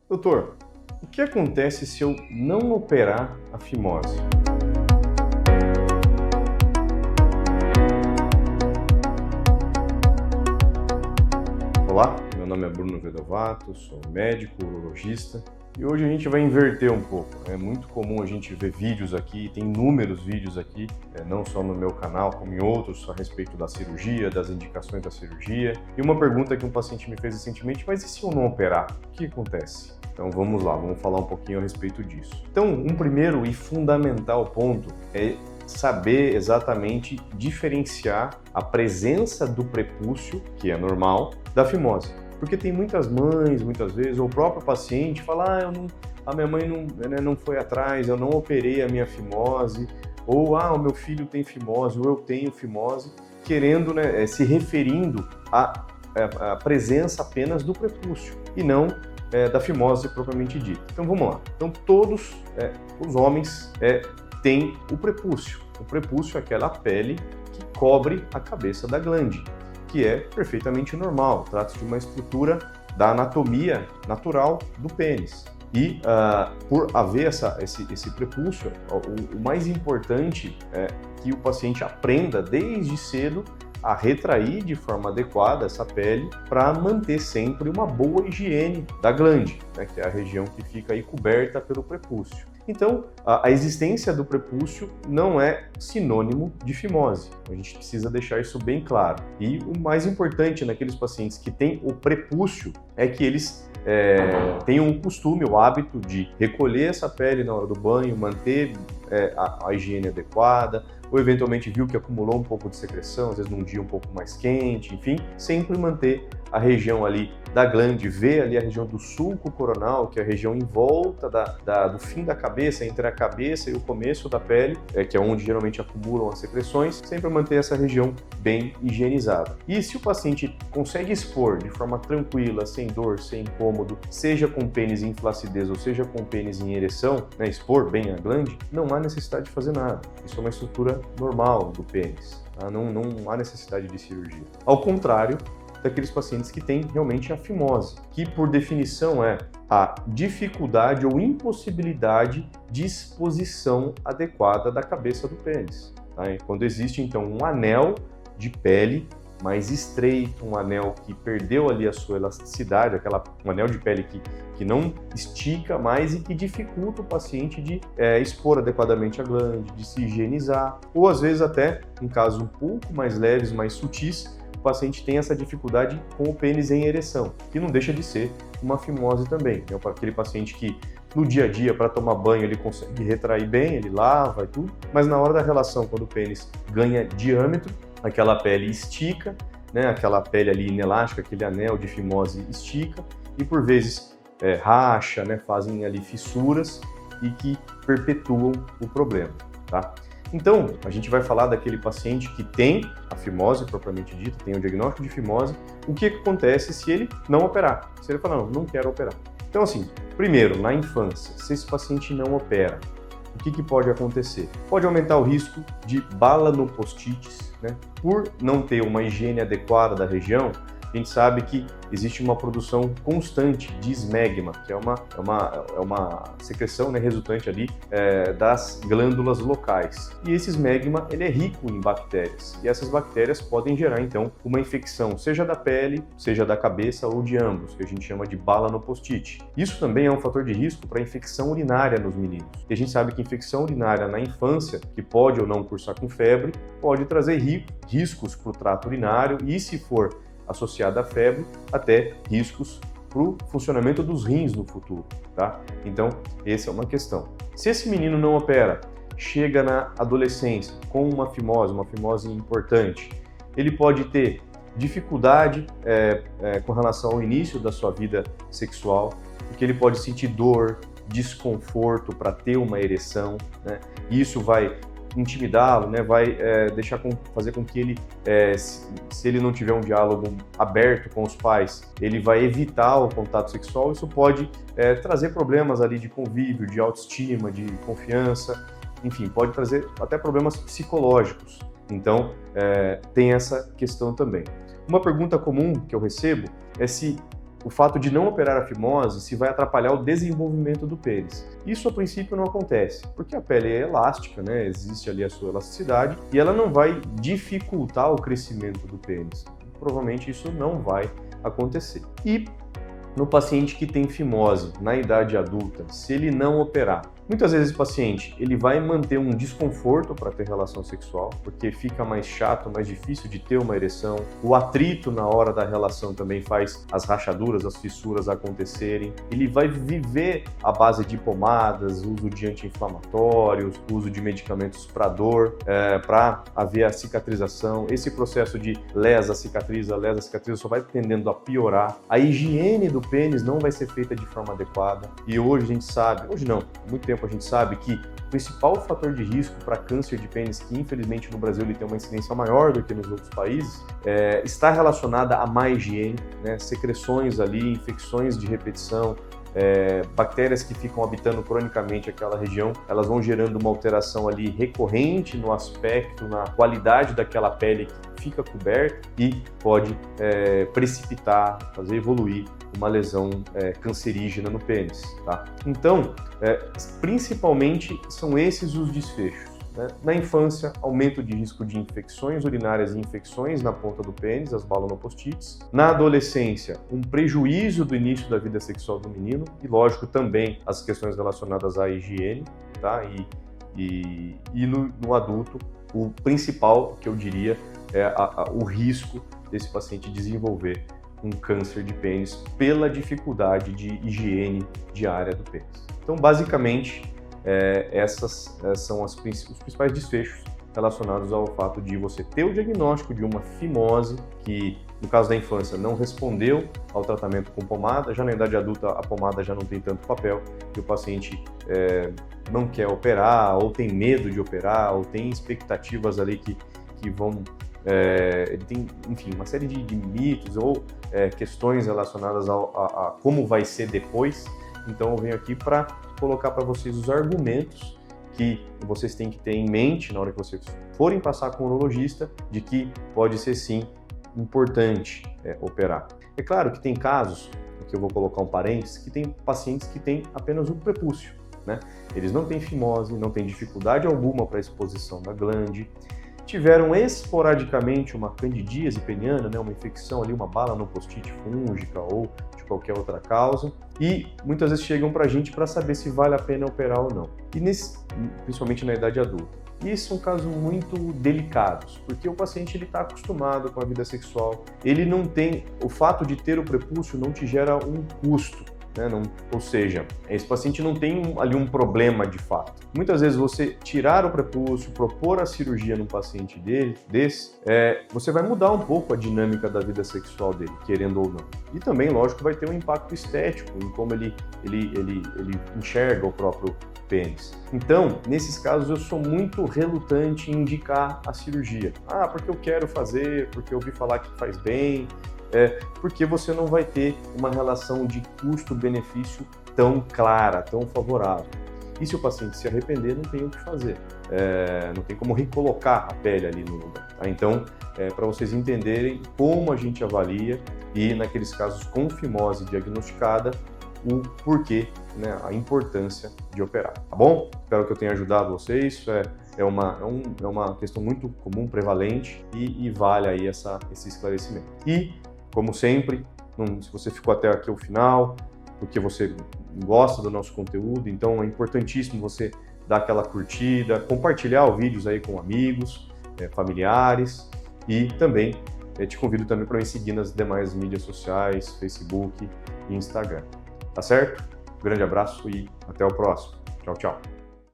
Doutor, o que acontece se eu não operar a fimose? Olá, meu nome é Bruno Vedovato, sou médico urologista e hoje a gente vai inverter um pouco. É muito comum a gente ver vídeos aqui, tem inúmeros vídeos aqui, não só no meu canal, como em outros, a respeito da cirurgia, das indicações da cirurgia. E uma pergunta que um paciente me fez recentemente, mas e se eu não operar? O que acontece? Então vamos lá, vamos falar um pouquinho a respeito disso. Então, um primeiro e fundamental ponto é saber exatamente diferenciar a presença do prepúcio, que é normal, da fimose. Porque tem muitas mães, muitas vezes, ou o próprio paciente fala, a minha mãe não foi atrás, eu não operei a minha fimose, ou o meu filho tem fimose, ou eu tenho fimose, querendo, se referindo à presença apenas do prepúcio, e não da fimose propriamente dita. Então vamos lá. Então todos os homens têm o prepúcio. O prepúcio é aquela pele que cobre a cabeça da glande, que é perfeitamente normal. Trata-se de uma estrutura da anatomia natural do pênis. E por haver esse prepúcio, o mais importante é que o paciente aprenda desde cedo a retrair de forma adequada essa pele para manter sempre uma boa higiene da glande, que é a região que fica aí coberta pelo prepúcio. Então, a existência do prepúcio não é sinônimo de fimose. A gente precisa deixar isso bem claro. E o mais importante naqueles pacientes que têm o prepúcio é que eles tenham o costume, o hábito de recolher essa pele na hora do banho, manter a higiene adequada, ou eventualmente viu que acumulou um pouco de secreção, às vezes num dia um pouco mais quente, enfim, sempre manter a região ali da glande, ver ali a região do sulco coronal, que é a região em volta do fim da cabeça, entre a cabeça e o começo da pele, que é onde geralmente acumulam as secreções, sempre manter essa região bem higienizada. E se o paciente consegue expor de forma tranquila, sem dor, sem incômodo, seja com pênis em flacidez ou seja com pênis em ereção, expor bem a glande, não há necessidade de fazer nada. Isso é uma estrutura normal do pênis, tá? Não há necessidade de cirurgia. Ao contrário daqueles pacientes que têm realmente a fimose, que por definição é a dificuldade ou impossibilidade de exposição adequada da cabeça do pênis. Tá? E quando existe então um anel de pele mais estreito, um anel que perdeu ali a sua elasticidade, um anel de pele que não estica mais e que dificulta o paciente de expor adequadamente a glande, de se higienizar, ou às vezes até, em casos um pouco mais leves, mais sutis, o paciente tem essa dificuldade com o pênis em ereção, que não deixa de ser uma fimose também. É para aquele paciente que no dia a dia, para tomar banho, ele consegue retrair bem, ele lava e tudo, mas na hora da relação, quando o pênis ganha diâmetro, aquela pele estica, aquela pele ali inelástica, aquele anel de fimose estica e por vezes racha, fazem ali fissuras e que perpetuam o problema, tá? Então, a gente vai falar daquele paciente que tem a fimose propriamente dita, tem o diagnóstico de fimose, o que acontece se ele não operar? Se ele falar, não quero operar. Então, assim, primeiro, na infância, se esse paciente não opera, o que pode acontecer? Pode aumentar o risco de balanopostites, por não ter uma higiene adequada da região. A gente sabe que existe uma produção constante de esmegma, que é uma secreção resultante ali das glândulas locais. E esse esmegma ele é rico em bactérias, e essas bactérias podem gerar então uma infecção, seja da pele, seja da cabeça ou de ambos, que a gente chama de balanopostite. Isso também é um fator de risco para infecção urinária nos meninos. E a gente sabe que infecção urinária na infância, que pode ou não cursar com febre, pode trazer riscos para o trato urinário e, se for associada à febre, até riscos para o funcionamento dos rins no futuro, tá? Então, essa é uma questão. Se esse menino não opera, chega na adolescência com uma fimose importante, ele pode ter dificuldade com relação ao início da sua vida sexual, porque ele pode sentir dor, desconforto para ter uma ereção, e isso vai intimidá-lo, vai fazer com que ele, se ele não tiver um diálogo aberto com os pais, ele vai evitar o contato sexual. Isso pode trazer problemas ali de convívio, de autoestima, de confiança, enfim, pode trazer até problemas psicológicos. Então, tem essa questão também. Uma pergunta comum que eu recebo é se o fato de não operar a fimose se vai atrapalhar o desenvolvimento do pênis. Isso a princípio não acontece, porque a pele é elástica, né? Existe ali a sua elasticidade e ela não vai dificultar o crescimento do pênis. Provavelmente isso não vai acontecer. E no paciente que tem fimose na idade adulta, se ele não operar, muitas vezes o paciente ele vai manter um desconforto para ter relação sexual, porque fica mais chato, mais difícil de ter uma ereção. O atrito na hora da relação também faz as rachaduras, as fissuras acontecerem. Ele vai viver à base de pomadas, uso de anti-inflamatórios, uso de medicamentos para dor, para haver a cicatrização. Esse processo de lesa, cicatriza só vai tendendo a piorar. A higiene do pênis não vai ser feita de forma adequada. E hoje a gente sabe, hoje não, há muito tempo a gente sabe que o principal fator de risco para câncer de pênis, que infelizmente no Brasil ele tem uma incidência maior do que nos outros países, está relacionada a má higiene, né? Secreções ali, infecções de repetição, bactérias que ficam habitando cronicamente aquela região, elas vão gerando uma alteração ali recorrente no aspecto, na qualidade daquela pele que fica coberta e pode precipitar, fazer evoluir uma lesão cancerígena no pênis, tá? Então, principalmente são esses os desfechos, né? Na infância, aumento de risco de infecções urinárias e infecções na ponta do pênis, as balanopostites. Na adolescência, um prejuízo do início da vida sexual do menino e, lógico, também as questões relacionadas à higiene, tá? E no adulto, o principal, que eu diria, é o risco desse paciente desenvolver um câncer de pênis pela dificuldade de higiene diária do pênis. Então, basicamente, essas são os principais desfechos relacionados ao fato de você ter o diagnóstico de uma fimose que, no caso da infância, não respondeu ao tratamento com pomada. Já na idade adulta, a pomada já não tem tanto papel e o paciente não quer operar, ou tem medo de operar, ou tem expectativas ali que vão... ele tem, enfim, uma série de mitos ou questões relacionadas a como vai ser depois. Então eu venho aqui para colocar para vocês os argumentos que vocês têm que ter em mente na hora que vocês forem passar com o urologista, de que pode ser sim importante operar. É claro que tem casos, aqui eu vou colocar um parênteses, que tem pacientes que têm apenas o prepúcio, né? Eles não têm fimose, não têm dificuldade alguma para a exposição da glande, tiveram esporadicamente uma candidíase peniana, né, uma infecção ali, uma balanopostite fúngica ou de qualquer outra causa, e muitas vezes chegam para a gente para saber se vale a pena operar ou não, e principalmente na idade adulta. E esses são casos muito delicados, porque o paciente está acostumado com a vida sexual, ele não tem, o fato de ter o prepúcio não te gera um custo, né? Ou seja, esse paciente não tem ali um problema de fato. Muitas vezes você tirar o prepúcio, propor a cirurgia num paciente desse, você vai mudar um pouco a dinâmica da vida sexual dele, querendo ou não. E também, lógico, vai ter um impacto estético em como ele enxerga o próprio pênis. Então, nesses casos, eu sou muito relutante em indicar a cirurgia. Porque eu quero fazer, porque eu ouvi falar que faz bem, porque você não vai ter uma relação de custo-benefício tão clara, tão favorável. E se o paciente se arrepender, não tem o que fazer. Não tem como recolocar a pele ali no lugar. Tá? Então, para vocês entenderem como a gente avalia e, naqueles casos com fimose diagnosticada, o porquê, né, a importância de operar. Tá bom? Espero que eu tenha ajudado vocês. É uma questão muito comum, prevalente e vale aí esse esclarecimento. E, como sempre, se você ficou até aqui ao final, porque você gosta do nosso conteúdo, então é importantíssimo você dar aquela curtida, compartilhar os vídeos aí com amigos, familiares, e também te convido também para me seguir nas demais mídias sociais, Facebook e Instagram. Tá certo? Um grande abraço e até o próximo. Tchau, tchau.